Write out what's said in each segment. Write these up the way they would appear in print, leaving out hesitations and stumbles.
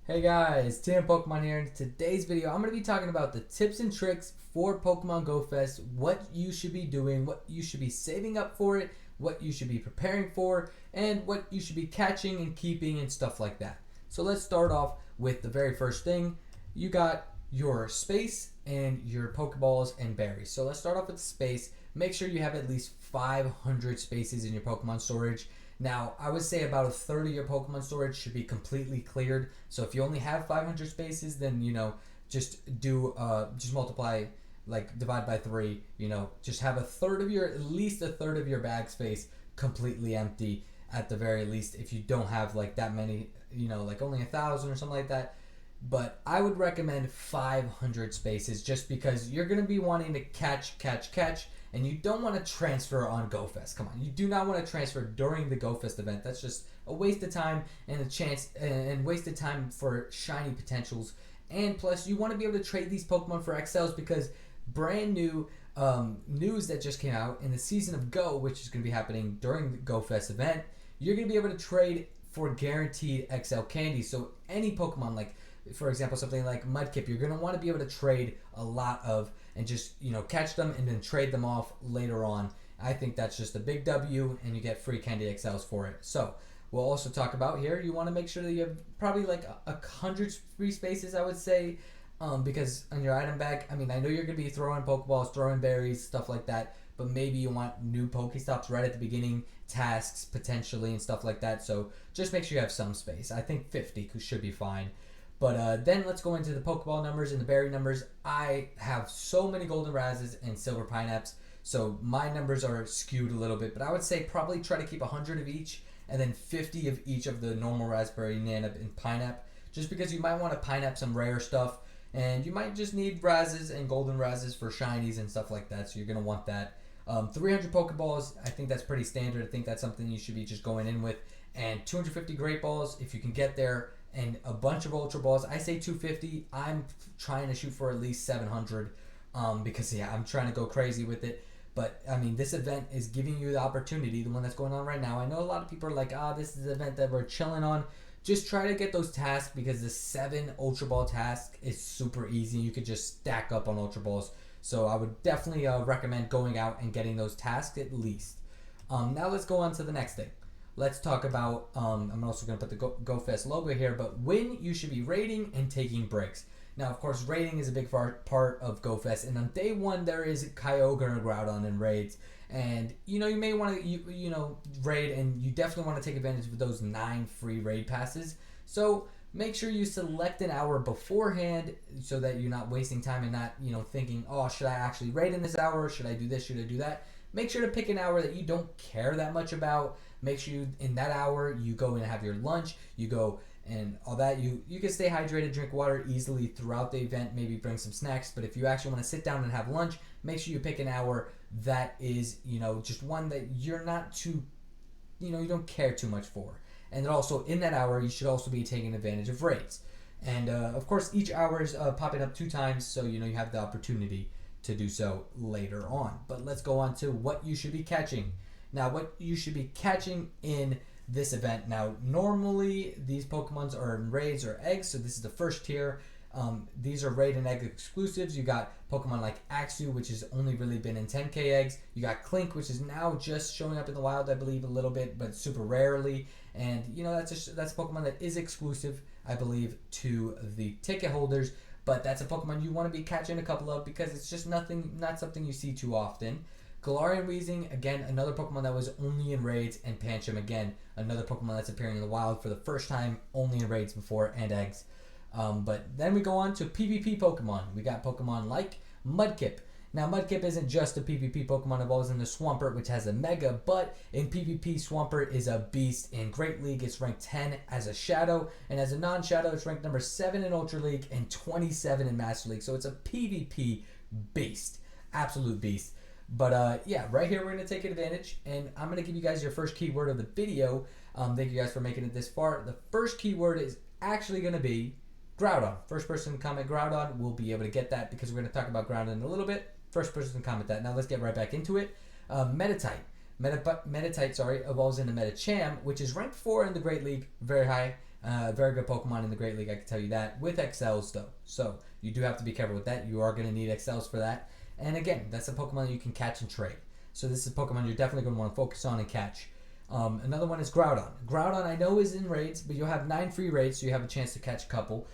Hey guys, Tim Pokemon here. In today's video, I'm going to be talking about the tips and tricks for Pokemon Go Fest, what you should be doing, what you should be saving up for it, what you should be preparing for, and what you should be catching and keeping and stuff like that. So let's start off with the very first thing. You got your space and your Pokeballs and berries. So let's start off with space. Make sure you have at least 500 spaces in your Pokemon storage. Now, I would say about a third of your Pokemon storage should be completely cleared. So if you only have 500 spaces, then just multiply, like divide by 3. Just have at least a third of your bag space completely empty at the very least. If you don't have like that many, like only 1,000 or something like that. But I would recommend 500 spaces just because you're going to be wanting to catch, and you don't want to transfer on GoFest. Come on, you do not want to transfer during the GoFest event. That's just a waste of time and a chance and wasted time for shiny potentials. And plus, you want to be able to trade these Pokemon for XLs because brand new news that just came out in the season of Go, which is going to be happening during the GoFest event. You're going to be able to trade for guaranteed XL candy. So any Pokemon, like for example something like Mudkip, you're going to want to be able to trade a lot of and just catch them and then trade them off later on. I think that's just a big W, and you get free candy XLs for it. So we'll also talk about here, you want to make sure that you have probably like 100 free spaces, I would say, because on your item bag, I mean, I know you're going to be throwing Pokeballs, throwing berries, stuff like that, but maybe you want new Pokestops right at the beginning, tasks potentially and stuff like that. So just make sure you have some space. I think 50 should be fine. But then let's go into the Pokeball numbers and the berry numbers. I have so many Golden Razzes and Silver Pineapples, so my numbers are skewed a little bit. But I would say probably try to keep 100 of each and then 50 of each of the normal Raspberry, Nanap, and Pineapple, just because you might want to Pineapple some rare stuff, and you might just need Razzes and Golden Razzes for shinies and stuff like that, so you're going to want that. 300 Pokeballs, I think that's pretty standard. I think that's something you should be just going in with. And 250 Great Balls, if you can get there, and a bunch of Ultra Balls. I say 250. I'm trying to shoot for at least 700 because, I'm trying to go crazy with it. But, I mean, this event is giving you the opportunity, the one that's going on right now. I know a lot of people are like, this is the event that we're chilling on. Just try to get those tasks because the 7 Ultra Ball task is super easy. You could just stack up on Ultra Balls. So I would definitely recommend going out and getting those tasks at least. Now let's go on to the next thing. Let's talk about, I'm also going to put the GoFest logo here, but when you should be raiding and taking breaks. Now, of course, raiding is a big part of GoFest, and on day 1, there is Kyogre and Groudon in raids. And, you may want to, raid, and you definitely want to take advantage of those 9 free raid passes. So make sure you select an hour beforehand so that you're not wasting time and not, thinking, should I actually raid in this hour? Should I do this? Should I do that? Make sure to pick an hour that you don't care that much about. Make sure in that hour you go and have your lunch, you go and all that. You can stay hydrated, drink water easily throughout the event, maybe bring some snacks. But if you actually want to sit down and have lunch, make sure you pick an hour that is, just one that you're not too, you don't care too much for. And then also in that hour, you should also be taking advantage of raids. And of course, each hour is popping up 2 times, so you have the opportunity to do so later on. But let's go on to what you should be catching. Now, what you should be catching in this event. Now, normally these Pokemons are in raids or eggs, so this is the first tier. These are raid and egg exclusives. You got Pokemon like Axew, which has only really been in 10k eggs. You got Clink, which is now just showing up in the wild, I believe, a little bit, but super rarely. And that's a Pokemon that is exclusive, I believe, to the ticket holders. But that's a Pokemon you want to be catching a couple of because it's just not something you see too often. Galarian Weezing, again, another Pokemon that was only in raids, and Pancham, again, another Pokemon that's appearing in the wild for the first time, only in raids before, and eggs. But then we go on to PvP Pokemon. We got Pokemon like Mudkip. Now, Mudkip isn't just a PvP Pokemon, evolves into Swampert, which has a Mega, but in PvP, Swampert is a beast. In Great League, it's ranked 10 as a Shadow, and as a non-Shadow, it's ranked number 7 in Ultra League and 27 in Master League. So it's a PvP beast, absolute beast. But right here we're going to take advantage, and I'm going to give you guys your first keyword of the video. Thank you guys for making it this far. The first keyword is actually going to be Groudon. First person to comment Groudon will be able to get that because we're going to talk about Groudon in a little bit. First person to comment that. Now let's get right back into it. Meditite evolves into Medicham, which is ranked 4 in the Great League, very high. Very good Pokemon in the Great League, I can tell you that. With XLs though, so you do have to be careful with that. You are going to need XLs for that. And again, that's a Pokemon that you can catch and trade. So this is a Pokemon you're definitely going to want to focus on and catch. Another one is Groudon. Groudon I know is in raids, but you'll have 9 free raids, so you have a chance to catch a couple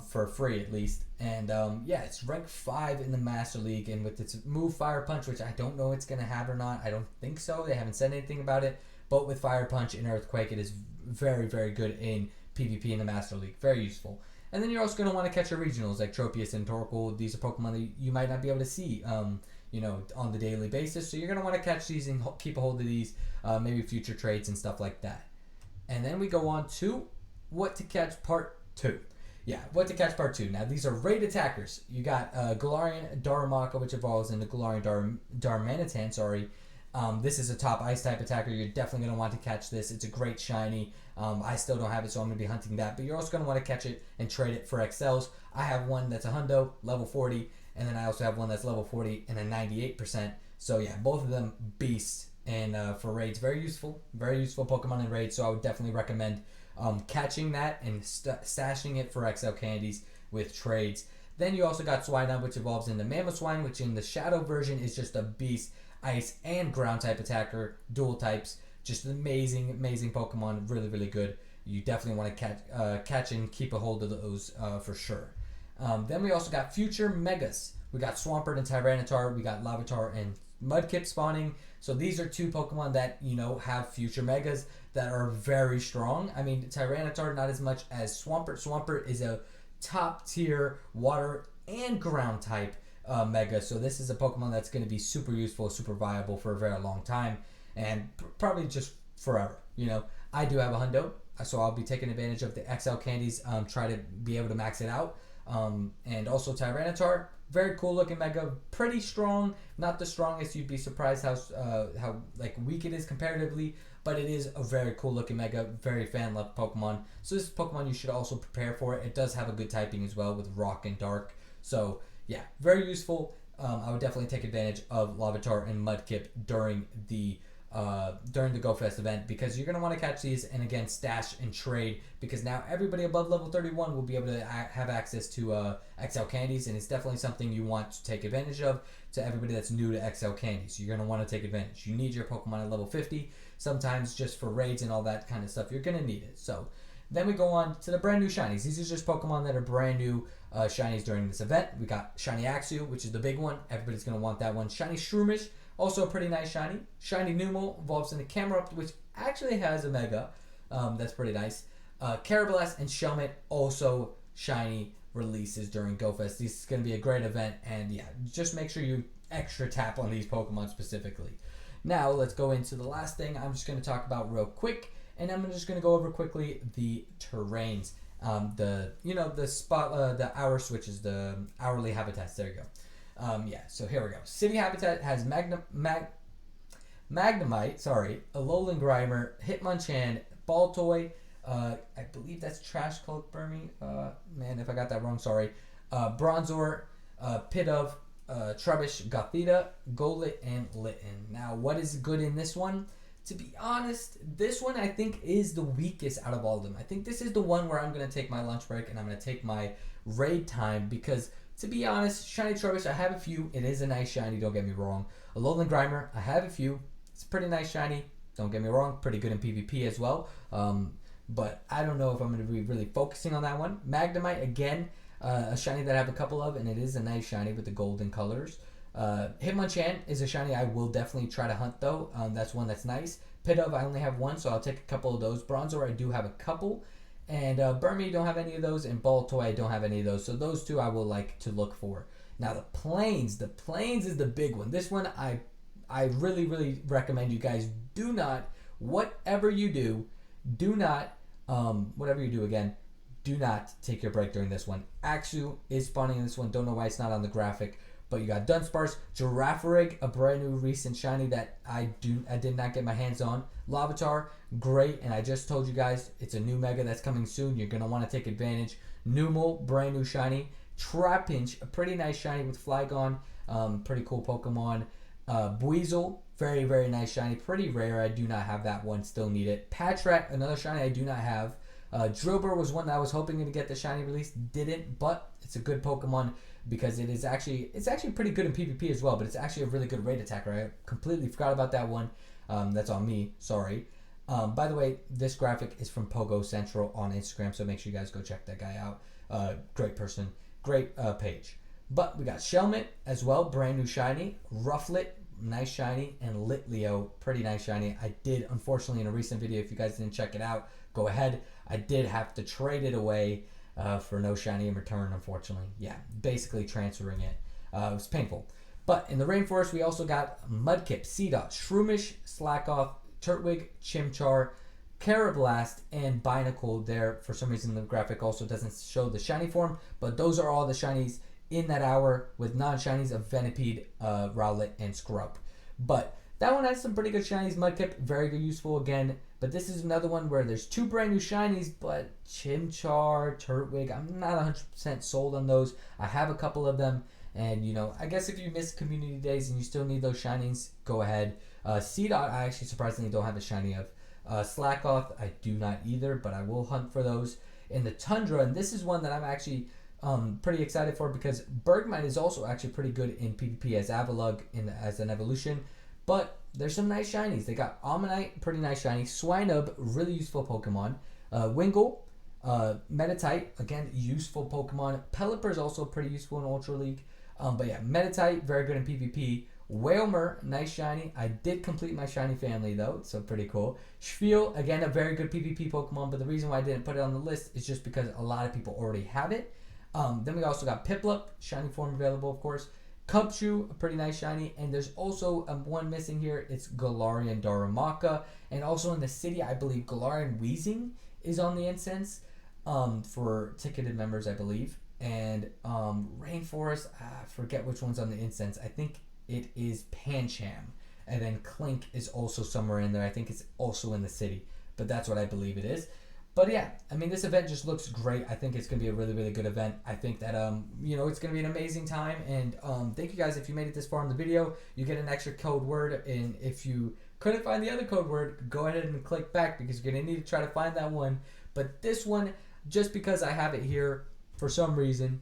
for free at least. And yeah, it's ranked 5 in the Master League, and with its move Fire Punch, which I don't know it's going to have or not. I don't think so. They haven't said anything about it. But with Fire Punch and Earthquake, it is very, very good in PvP in the Master League. Very useful. And then you're also going to want to catch your regionals like Tropius and Torkoal. These are Pokemon that you might not be able to see on the daily basis. So you're going to want to catch these and keep a hold of these, maybe future trades and stuff like that. And then we go on to what to catch part 2. Yeah, what to catch part 2. Now, these are raid attackers. You got Galarian Darumaka, which evolves into Galarian Darmanitan, sorry. This is a top ice type attacker. You're definitely going to want to catch this. It's a great shiny. I still don't have it, so I'm going to be hunting that. But you're also going to want to catch it and trade it for XLs. I have one that's a hundo, level 40. And then I also have one that's level 40 and a 98%. So yeah, both of them beasts. And for raids, very useful Pokemon in raids. So I would definitely recommend catching that and stashing it for XL candies with trades. Then you also got Swinub, which evolves into Mamoswine, which in the Shadow version is just a beast. Ice and ground type attacker, dual types. Just an amazing Pokemon. Really, really good. You definitely want to catch and keep a hold of those for sure. Then we also got future Megas. We got Swampert and Tyranitar. We got Larvitar and Mudkip spawning. So these are 2 Pokemon that, have future Megas that are very strong. I mean, Tyranitar not as much as Swampert. Swampert is a top tier water and ground type Mega. So this is a Pokemon that's going to be super useful, super viable for a very long time. And probably just forever. I do have a hundo, so I'll be taking advantage of the XL candies. Try to be able to max it out. And also Tyranitar, very cool looking Mega, pretty strong, not the strongest. You'd be surprised how weak it is comparatively, but it is a very cool looking Mega, very fan loved Pokemon. So this is Pokemon you should also prepare for. It does have a good typing as well with Rock and Dark. So yeah, very useful. I would definitely take advantage of Larvitar and Mudkip during the GoFest event, because you're going to want to catch these and again stash and trade, because now everybody above level 31 will be able to have access to XL candies, and it's definitely something you want to take advantage of. To everybody that's new to XL candies, you're going to want to take advantage. You need your Pokemon at level 50. Sometimes just for raids and all that kind of stuff, you're going to need it. So then we go on to the brand new shinies. These are just Pokemon that are brand new shinies during this event. We got Shiny Axew, which is the big one. Everybody's going to want that one. Shiny Shroomish, also a pretty nice shiny. Shiny Numel evolves into Camerupt, which actually has a Mega. That's pretty nice. Carablast and Shelmet, also shiny releases during GoFest. This is going to be a great event, and yeah, just make sure you extra tap on these Pokemon specifically. Now, let's go into the last thing I'm just going to talk about real quick, and I'm just going to go over quickly the terrains. The hour switches, the hourly habitats. There you go. So here we go. City Habitat has Magnemite, Alolan Grimer, Hitmonchan, Baltoy, I believe that's Trash Cloak Burmy. Man, if I got that wrong, sorry. Bronzor, Pidove, Trubbish, Gothita, Golett, and Litten. Now, what is good in this one? To be honest, this one I think is the weakest out of all of them. I think this is the one where I'm going to take my lunch break and I'm going to take my raid time, because to be honest, Shiny Trubbish, I have a few. It is a nice shiny, don't get me wrong. Alolan Grimer, I have a few. It's a pretty nice shiny, don't get me wrong. Pretty good in PvP as well. But I don't know if I'm going to be really focusing on that one. Magnemite, again, a shiny that I have a couple of, and it is a nice shiny with the golden colors. Hitmonchan is a shiny I will definitely try to hunt, though. That's one that's nice. Pidove, I only have one, so I'll take a couple of those. Bronzor, I do have a couple. And Burmy, don't have any of those. And Baltoy, I don't have any of those. So those two I will like to look for. Now, the Plains is the big one. This one, I really, really recommend you guys do not, whatever you do not take your break during this one. Axew is spawning in this one. Don't know why it's not on the graphic. But you got Dunsparce, Girafarig, a brand new recent shiny that I did not get my hands on. Larvitar, great, and I just told you guys it's a new Mega that's coming soon. You're gonna want to take advantage. Numel, brand new shiny. Trapinch, a pretty nice shiny with Flygon, pretty cool Pokemon. Buizel, very, very nice shiny, pretty rare. I do not have that one, still need it. Patrat, another shiny I do not have. Drillbur was one that I was hoping to get the shiny release, didn't, but it's a good Pokemon because it's actually pretty good in PvP as well, but it's actually a really good raid attacker. I completely forgot about that one. That's on me, sorry. By the way, this graphic is from Pogo Central on Instagram, so make sure you guys go check that guy out. Great person, great page. But we got Shelmet as well, brand new shiny. Rufflet, nice shiny. And Litleo, pretty nice shiny. I did, unfortunately, in a recent video, if you guys didn't check it out, go ahead. I did have to trade it away for no shiny in return, unfortunately. Yeah, basically transferring it. It was painful. But in the Rainforest, we also got Mudkip, Seedot, Shroomish, Slackoth, Turtwig, Chimchar, Carablast, and Binacle. There, for some reason, the graphic also doesn't show the shiny form, but those are all the shinies in that hour, with non-shinies of Venipede, Rowlet, and Scrub. But that one has some pretty good shinies. Mudkip, very good, useful again. But this is another one where there's two brand new shinies, but Chimchar, Turtwig, I'm not 100% sold on those. I have a couple of them, and you know, I guess if you miss community days and you still need those shinies, go ahead. Seedot, I actually surprisingly don't have a shiny of. Slackoth, I do not either, but I will hunt for those. In the Tundra, and this is one that I'm actually pretty excited for because Bergmite is also actually pretty good in PvP as Avalugg as an evolution. But there's some nice shinies. They got Ammonite, pretty nice shiny. Swinub, really useful Pokemon. Wingull, Meditite, again, useful Pokemon. Pelipper is also pretty useful in Ultra League. But yeah, Meditite, very good in PvP. Wailmer, nice shiny. I did complete my shiny family though, so pretty cool. Shfeel, again, a very good PvP Pokemon, but the reason why I didn't put it on the list is just because a lot of people already have it. Then we also got Piplup, shiny form available, of course. Cubchoo, a pretty nice shiny. And there's also one missing here. It's Galarian Darumaka. And also in the city, I believe Galarian Weezing is on the incense for ticketed members, I believe. And Rainforest, I forget which one's on the incense. I think it is Pancham. And then Clink is also somewhere in there. I think it's also in the city. But that's what I believe it is. But yeah, I mean, this event just looks great. I think it's going to be a really, really good event. I think that, you know, it's going to be an amazing time. And thank you guys. If you made it this far in the video, you get an extra code word. And if you couldn't find the other code word, go ahead and click back because you're going to need to try to find that one. But this one, just because I have it here, for some reason,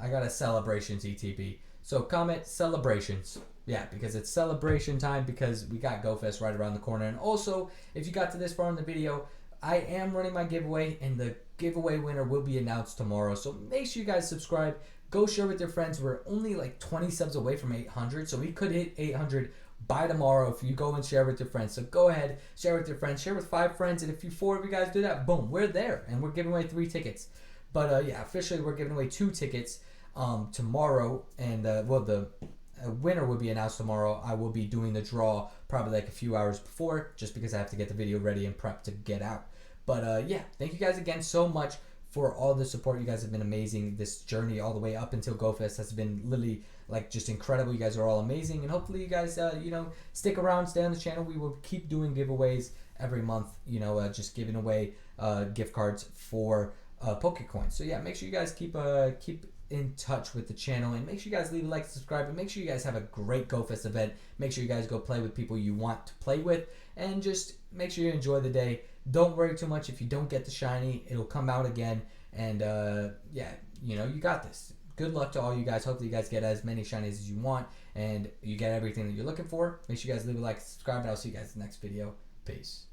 I got a Celebrations ETB. So comment Celebrations. Yeah, because it's celebration time because we got GoFest right around the corner. And also, if you got to this far in the video, I am running my giveaway, and the giveaway winner will be announced tomorrow. So make sure you guys subscribe. Go share with your friends. We're only like 20 subs away from 800, so we could hit 800 by tomorrow if you go and share with your friends. So go ahead, share with your friends. Share with 5 friends, and if 4 of you guys do that, boom, we're there, and we're giving away 3 tickets. But yeah, officially we're giving away 2 tickets tomorrow, and well, the winner will be announced tomorrow. I will be doing the draw probably like a few hours before, just because I have to get the video ready and prep to get out. But yeah, thank you guys again so much for all the support. You guys have been amazing. This journey all the way up until GoFest has been literally like just incredible. You guys are all amazing, and hopefully you guys you know, stick around, stay on the channel. We will keep doing giveaways every month, you know, just giving away gift cards for Pokecoins. So yeah, make sure you guys keep in touch with the channel, and make sure you guys leave a like, subscribe, and make sure you guys have a great GoFest event. Make sure you guys go play with people you want to play with, and just make sure you enjoy the day. Don't worry too much if you don't get the shiny. It'll come out again, and yeah, you know, you got this. Good luck to all you guys. Hopefully you guys get as many shinies as you want, and you get everything that you're looking for. Make sure you guys leave a like, subscribe, and I'll see you guys in the next video. Peace.